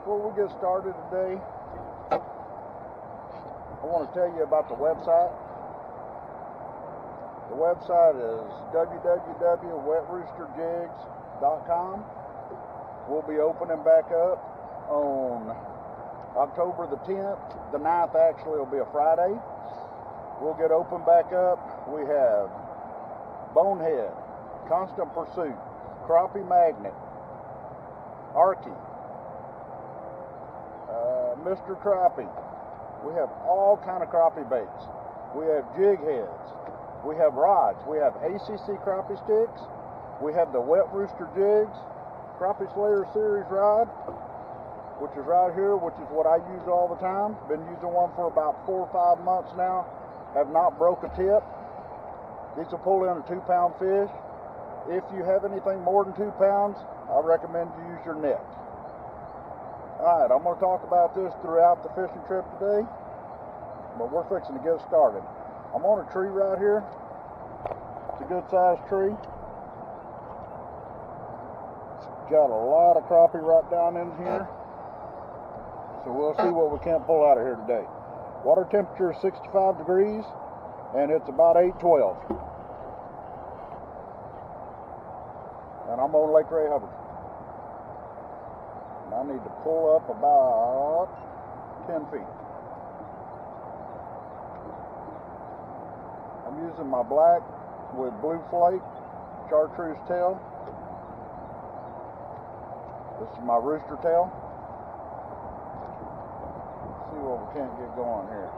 Before we get started today, I want to tell you about the website. The website is www.wetroosterjigs.com. We'll be opening back up on October the 10th. The 9th actually will be a Friday. We'll get open back up. We have Bonehead, Constant Pursuit, Crappie Magnet, Arky, Mr. Crappie. We have all kind of crappie baits. We have jig heads. We have rods. We have ACC crappie sticks. We have the Wet Rooster Jigs Crappie Slayer Series rod, which is right here, which is what I use all the time. Been using one for about 4 or 5 months now. Have not broke a tip. These will pull in a 2-pound fish. If you have anything more than 2 pounds, I recommend you use your net. Alright, I'm going to talk about this throughout the fishing trip today, but we're fixing to get started. I'm on a tree right here. It's a good sized tree. Got a lot of crappie right down in here, so we'll see what we can't pull out of here today. Water temperature is 65 degrees, and it's about 8:12. And I'm on Lake Ray Hubbard. And I need to pull up about 10 feet. I'm using my black with blue flake chartreuse tail. This is my rooster tail. Let's see what we can't get going here.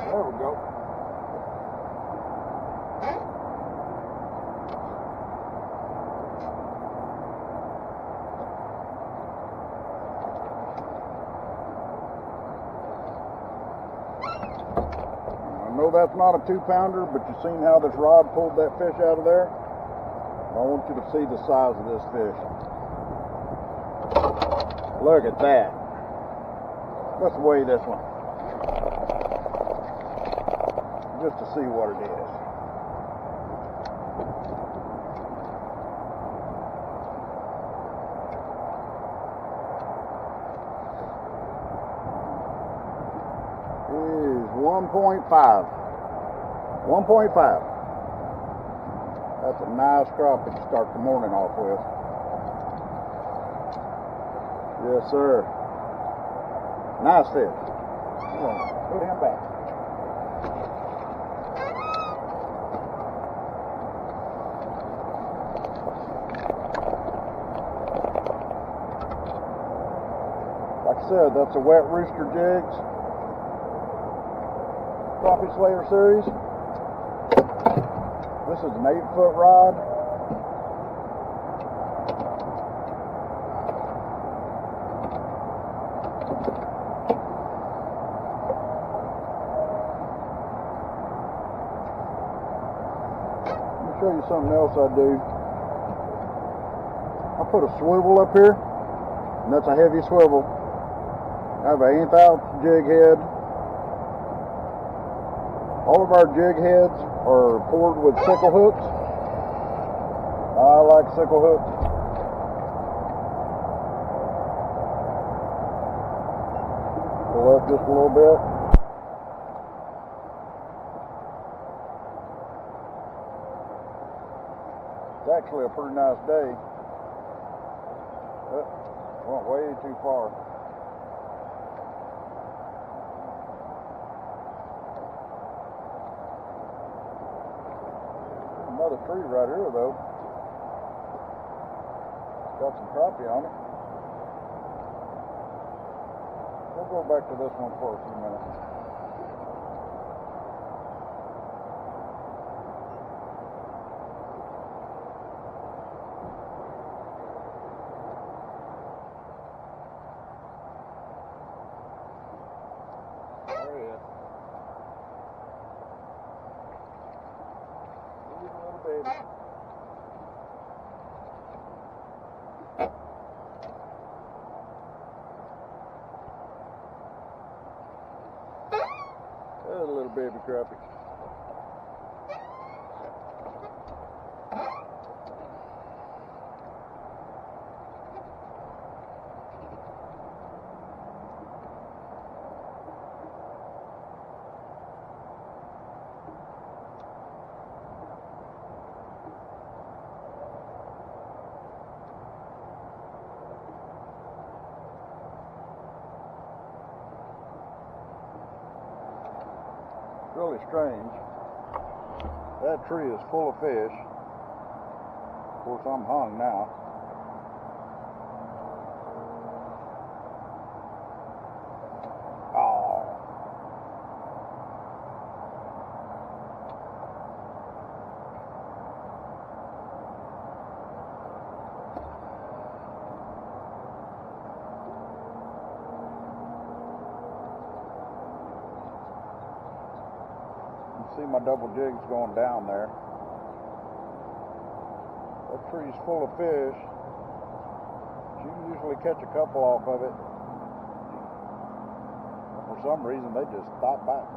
There we go. I know that's not a 2-pounder, but you've seen how this rod pulled that fish out of there. I want you to see the size of this fish. Look at that. Let's weigh this one, just to see what it is. It is 1.5. 1.5. That's a nice crappie to start the morning off with. Yes, sir. Nice fish. Come on, put him back. Like I said, that's a Wet Rooster Jigs Crappie Slayer Series. This is an 8-foot rod. Let me show you something else I do. I put a swivel up here, and that's a heavy swivel. I have an 1/8 ounce jig head. All of our jig heads are poured with sickle hooks. I like sickle hooks. Pull up just a little bit. It's actually a pretty nice day. Went way too far. Another tree right here though. It's got some crappie on it. We'll go back to this one for a few minutes. Little baby. There's a little baby crappie. Really strange. That tree is full of fish. Of course, I'm hung now. Oh. See my double jigs going down there. That tree's full of fish. You can usually catch a couple off of it. For some reason, they just stop back.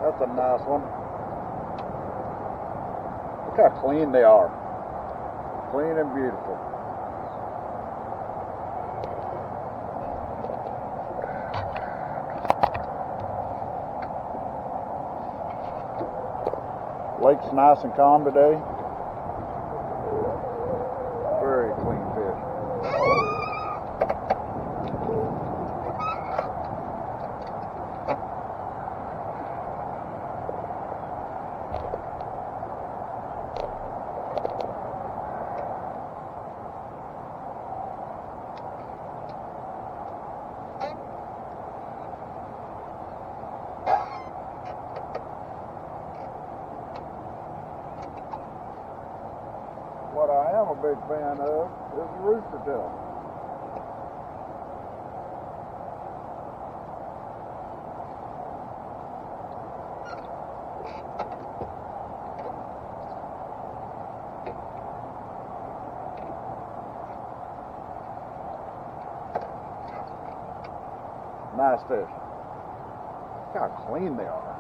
That's a nice one. Look how clean they are. Clean and beautiful. Lake's nice and calm today. Very clean fish. What I am a big fan of is the rooster tail. Nice fish. Look how clean they are.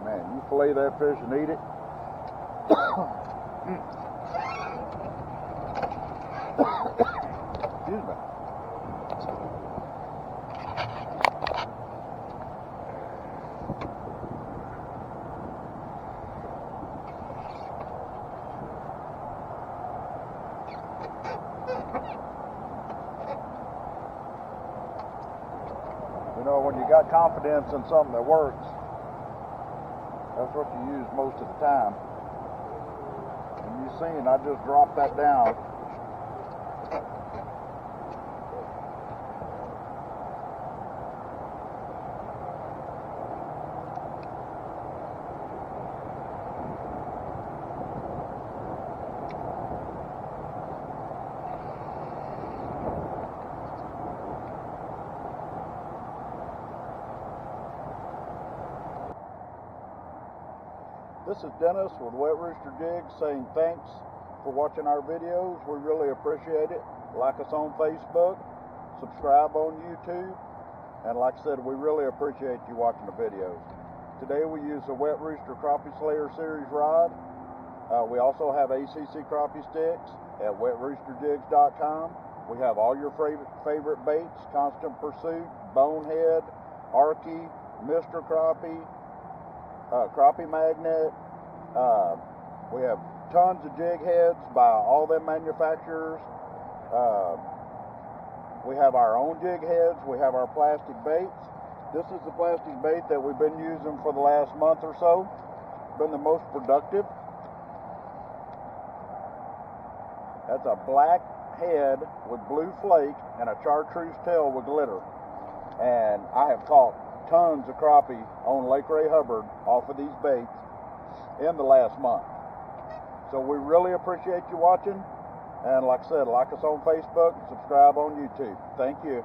Man, you fillet that fish and eat it. Excuse me. You know, when you got confidence in something that works, that's what you use most of the time. And you seen, I just dropped that down. This is Dennis with Wet Rooster Jigs saying thanks for watching our videos. We really appreciate it. Like us on Facebook, subscribe on YouTube, And like I said, we really appreciate you watching the videos. Today we use the Wet Rooster Crappie Slayer Series rod. We also have ACC crappie sticks at wetroosterjigs.com. We have all your favorite baits: Constant Pursuit, Bonehead, Arky, Mr. Crappie, Crappie Magnet. We have tons of jig heads by all them manufacturers. We have our own jig heads. We have our plastic baits. This is the plastic bait that we've been using for the last month or so. Been the most productive. That's a black head with blue flake and a chartreuse tail with glitter. And I have caught tons of crappie on Lake Ray Hubbard off of these baits in the last month. So we really appreciate you watching. And like I said, like us on Facebook, subscribe on YouTube. Thank you.